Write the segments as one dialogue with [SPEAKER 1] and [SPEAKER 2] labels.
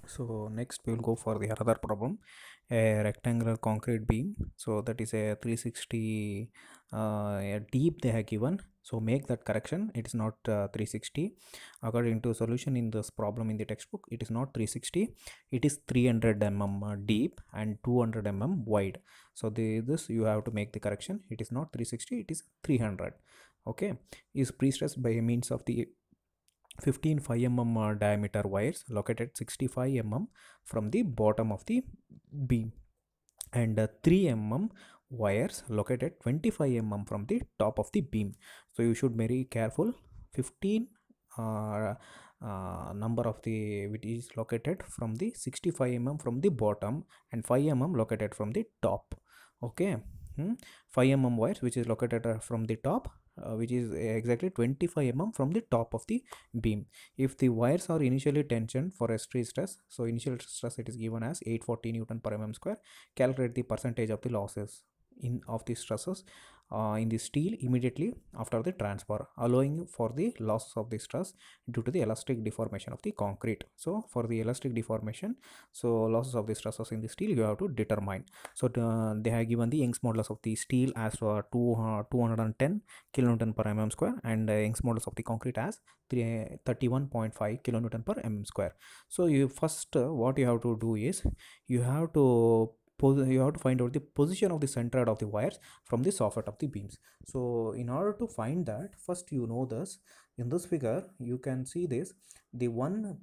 [SPEAKER 1] So next we will go for the other problem, a rectangular concrete beam. So that is a 360 deep they have given. So make that correction. It is not 360. According to solution in this problem in the textbook, it is not 360. It is 300 deep and 200 wide. So this you have to make the correction. It is not 360. It is 300. Okay, is pre-stressed by means of the 15 5 diameter wires located 65 from the bottom of the beam, and 3 wires located 25 from the top of the beam. So you should be very careful. 15 uh, number of the which is located from the 65 from the bottom, and 5 located from the top. Okay. 5 wires which is located from the top, which is exactly 25 from the top of the beam. If the wires are initially tensioned for a stress, so initial stress it is given as 840 newton per square. Calculate the percentage of the losses in of the stresses in the steel immediately after the transfer, allowing for the loss of the stress due to the elastic deformation of the concrete. So for the elastic deformation, so losses of the stresses in the steel you have to determine. So they have given the Young's modulus of the steel as 210 kilonewton per square, and Young's modulus of the concrete as 31.5 kilonewton per square. So you first what you have to do is you have to find out the position of the centroid of the wires from the soffit of the beams. So in order to find that, first you know this. In this figure you can see this, the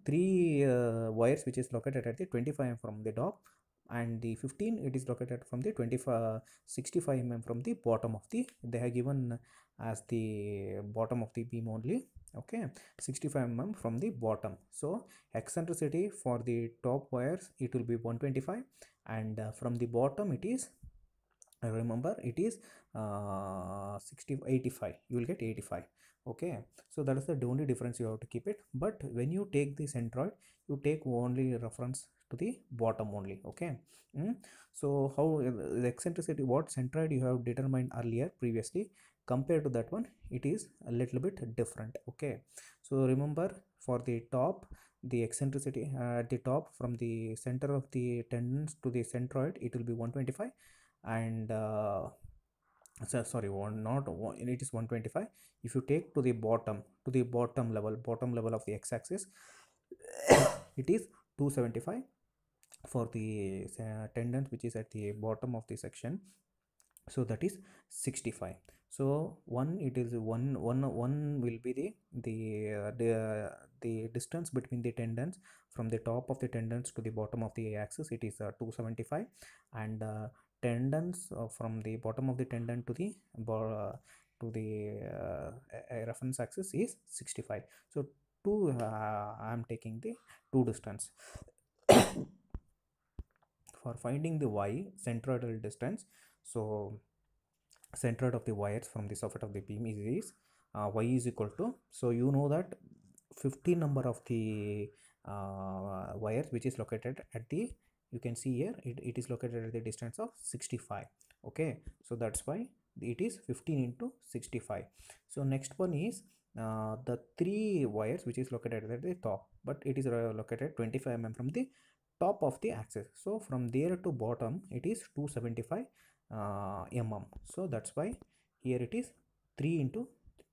[SPEAKER 1] three wires which is located at the 25 from the top, and the 15 it is located from the 25 65 from the bottom of the, they have given as the bottom of the beam only. Okay, 65 from the bottom. So eccentricity for the top wires it will be 125, and from the bottom it is, remember it is 85, you will get 85. Okay, so that is the only difference you have to keep it. But when you take the centroid, you take only reference to the bottom only. Okay. So how the eccentricity, what centroid you have determined earlier previously, compared to that one it is a little bit different. Okay, so remember, for the top, the eccentricity at the top from the center of the tendons to the centroid it will be 125, and so sorry, one not one, it is 125. If you take to the bottom level of the x-axis, it is 275 for the tendons which is at the bottom of the section. So that is 65. So one, it is one will be the distance between the tendons from the top of the tendons to the bottom of the axis, it is 275, and tendons from the bottom of the tendon to the reference axis is 65. So two, I am taking the two distance. For finding the y centroidal distance, so centroid of the wires from the soffit of the beam is y is equal to, so you know that 15 number of the wires which is located at the, you can see here it is located at the distance of 65. Okay, so that's why it is 15 into 65. So next one is the three wires which is located at the top, but it is located 25 from the top of the axis. So from there to bottom it is 275 so that's why here it is 3 into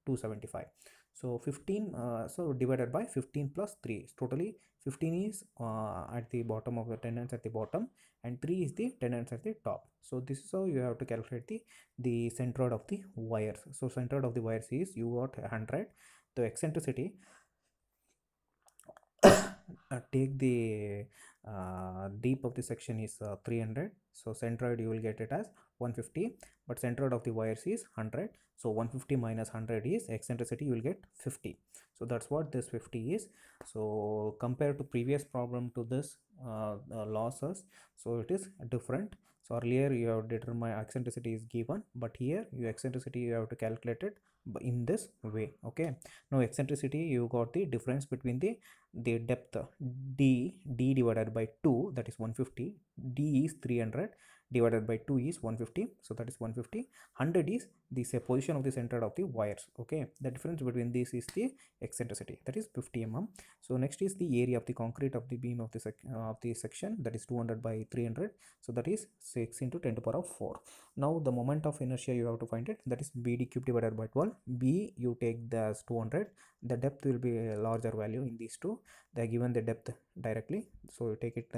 [SPEAKER 1] 275. So 15, so divided by 15 plus 3, totally 15 is at the bottom of the tendons at the bottom, and 3 is the tendons at the top. So this is how you have to calculate the centroid of the wires. So centroid of the wires is, you got 100. The eccentricity, take the deep of the section is 300, so centroid you will get it as 150, but centroid of the wires is 100. So 150 minus 100 is eccentricity, you will get 50. So that's what this 50 is. So compared to previous problem to this losses, so it is different. So earlier you have determined eccentricity is given, but here your eccentricity you have to calculate it in this way. Okay, now eccentricity, you got the difference between the the depth d divided by 2, that is 150. D is 300 divided by 2 is 150, so that is 150. 100 is the position of the center of the wires. Okay, the difference between this is the eccentricity, that is 50 mm. So next is the area of the concrete of the beam of the section, that is 200 by 300, so that is 6 into 10 to the power of 4. Now the moment of inertia you have to find it, that is bd cube divided by 12. B you take the 200, the depth will be a larger value in these two, they are given the depth directly, so you take it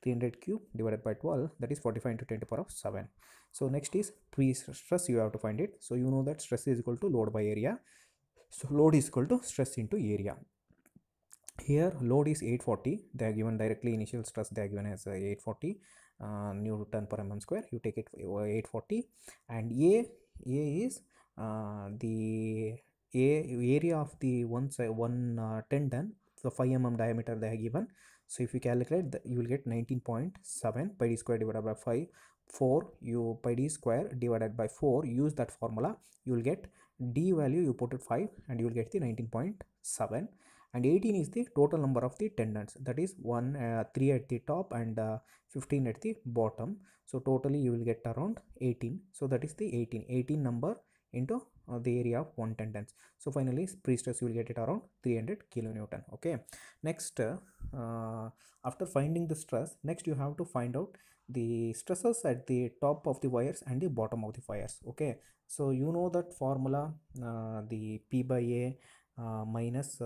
[SPEAKER 1] 300 cube divided by 12, that is 45 into 10 to the power of 7. So next is pre-stress, you have to find it. So you know that stress is equal to load by area, so load is equal to stress into area. Here load is 840, they are given directly, initial stress they are given as 840 Newton per mm square, you take it 840. And A is the area of the one tendon, the 5 mm diameter they are given. So if you calculate you will get 19.7 pi d square divided by 5, 4 you pi d square divided by 4, use that formula, you will get d value, you put it 5 and you will get the 19.7. And 18 is the total number of the tendons, that is 3 at the top and 15 at the bottom, so totally you will get around 18, so that is the 18 number into the area of one tendons. So finally pre-stress you will get it around 300 kilonewton. Okay, next after finding the stress, next you have to find out the stresses at the top of the wires and the bottom of the wires. Okay, so you know that formula, the P by A minus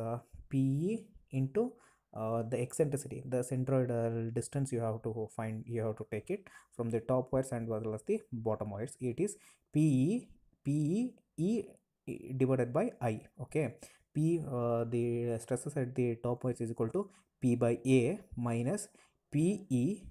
[SPEAKER 1] PE into the eccentricity, the centroidal distance you have to find, you have to take it from the top wires and as well as the bottom wires. It is PE divided by I. Okay, the stresses at the top wires is equal to P by A minus PE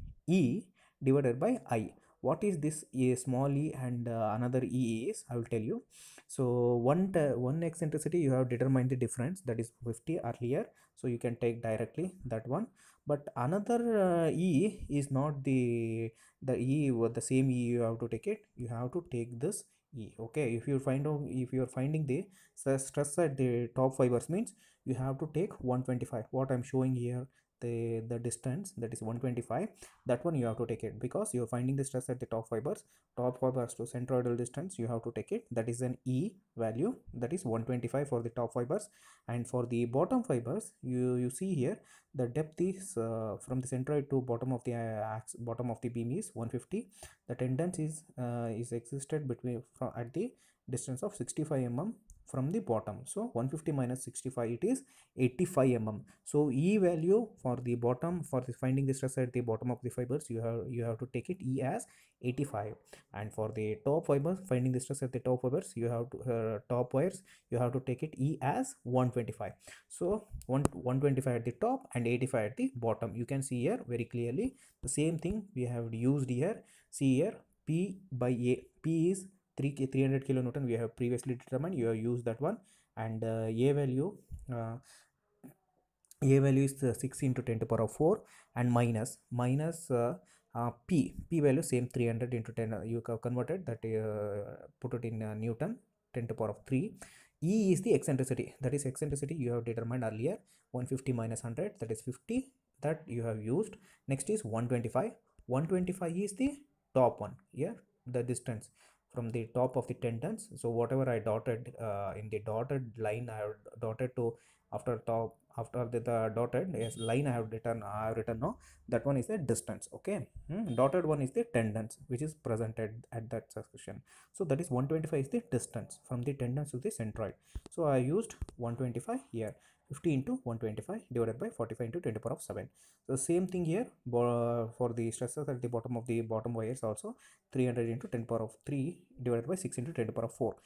[SPEAKER 1] divided by I. What is this A small e and another E is, I will tell you. So one eccentricity you have determined the difference, that is 50 earlier, so you can take directly that one. But another E is not the E with the same E, you have to take it, you have to take this E. Okay, if you find out, if you are finding the stress at the top fibers, means you have to take 125, what I'm showing here, the distance, that is 125, that one you have to take it, because you're finding the stress at the top fibers to centroidal distance, you have to take it, that is an E value, that is 125 for the top fibers. And for the bottom fibers, you see here the depth is from the centroid to bottom of the bottom of the beam is 150. The tendons is existed between at the distance of 65 mm from the bottom, so 150 minus 65, it is 85 mm. So E value for the bottom, for finding the stress at the bottom of the fibers, you have to take it E as 85. And for the top fibers, finding the stress at the top fibers, you have to top wires, you have to take it E as 125. So 125 at the top and 85 at the bottom. You can see here very clearly the same thing we have used here. See here, P by A, P is 300 kilonewton, we have previously determined, you have used that one. And A value is 6 into 10 to the power of 4, and minus P value same 300 into 10, you have converted that, put it in Newton, 10 to the power of 3. E is the eccentricity, that is eccentricity you have determined earlier, 150 minus 100, that is 50, that you have used. Next is 125, 125 is the top one here, the distance from the top of the tendons. So whatever I dotted in the dotted line, I have dotted to after top, after the dotted line I have written now, that one is the distance. Okay, dotted one is the tendons which is presented at that section. So that is 125 is the distance from the tendons to the centroid. So I used 125 here, 50 into 125 divided by 45 into 10 to the power of 7. So same thing here for the stresses at the bottom of the bottom wires also, 300 into 10 power of 3 divided by 6 into 10 to the power of 4,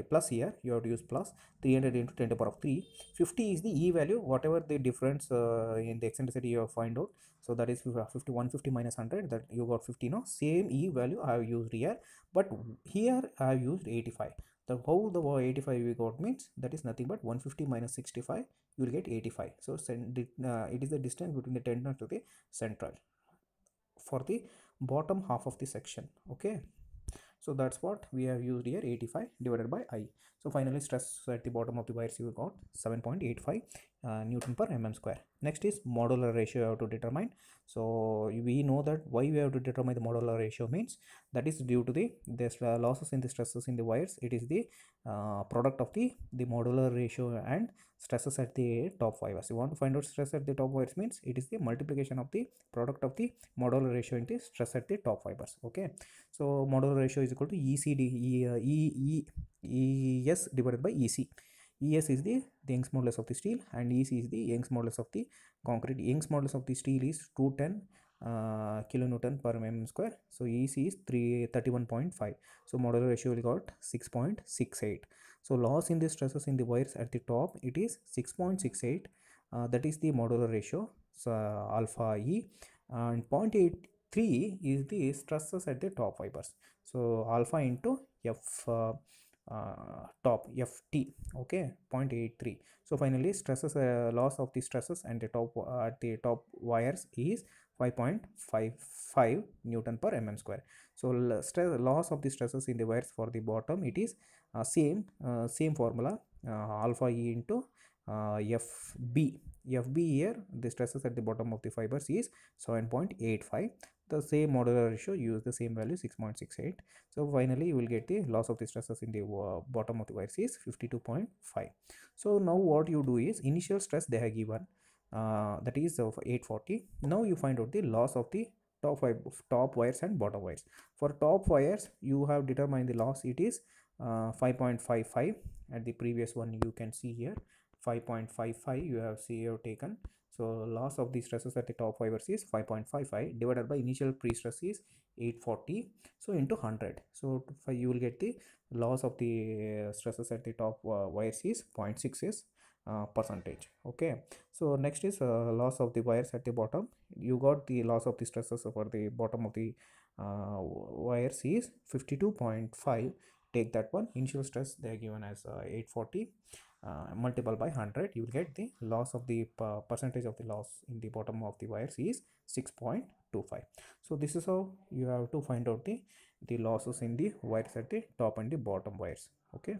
[SPEAKER 1] plus here you have to use plus 300 into 10 to the power of 3. 50 is the E value, whatever the difference in the eccentricity you have find out, so that is 150 minus 100, that you got 50. Now same E value I have used here, but here I have used 85. The how the 85 we got means, that is nothing but 150 minus 65, you will get 85. So it is the distance between the tendon to the central for the bottom half of the section. Okay, so that's what we have used here, 85 divided by I. So finally stress at the bottom of the wires you got 7.85. Newton per mm square. Next is modular ratio you have to determine. So we know that why we have to determine the modular ratio means that is due to the losses in the stresses in the wires. It is the product of the modular ratio and stresses at the top fibers. You want to find out stress at the top wires means it is the multiplication of the product of the modular ratio into stress at the top fibers. Okay, so modular ratio is equal to ES divided by EC. ES is the Young's modulus of the steel and EC is the Young's modulus of the concrete. Young's modulus of the steel is 210 kilonewton per mm square. So EC is 331.5. So modular ratio will got 6.68. So loss in the stresses in the wires at the top, it is 6.68. That is the modular ratio. So alpha E, and 0.83 is the stresses at the top fibers. So alpha into F top ft. Okay, 0.83. So finally stresses, loss of the stresses and the top at the top wires is 5.55 Newton per mm square. So loss of the stresses in the wires for the bottom, it is same formula, alpha E into FB. FB here, the stresses at the bottom of the fibers is 7.85. The same modular ratio, use the same value 6.68. So finally you will get the loss of the stresses in the bottom of the wires is 52.5. So now what you do is, initial stress they have given, that is of 840. Now you find out the loss of the top wires and bottom wires. For top wires you have determined the loss, it is 5.55. At the previous one you can see here 5.55 you have taken. So loss of the stresses at the top fibers is 5.55 divided by initial pre-stress is 840, so into 100. So you will get the loss of the stresses at the top wires is 0.6 is percentage. Okay, so next is loss of the wires at the bottom. You got the loss of the stresses for the bottom of the wires is 52.5. Take that one, initial stress they are given as 840, multiple by 100, you will get the loss of the percentage of the loss in the bottom of the wires is 6.25. So this is how you have to find out the losses in the wires at the top and the bottom wires. Okay.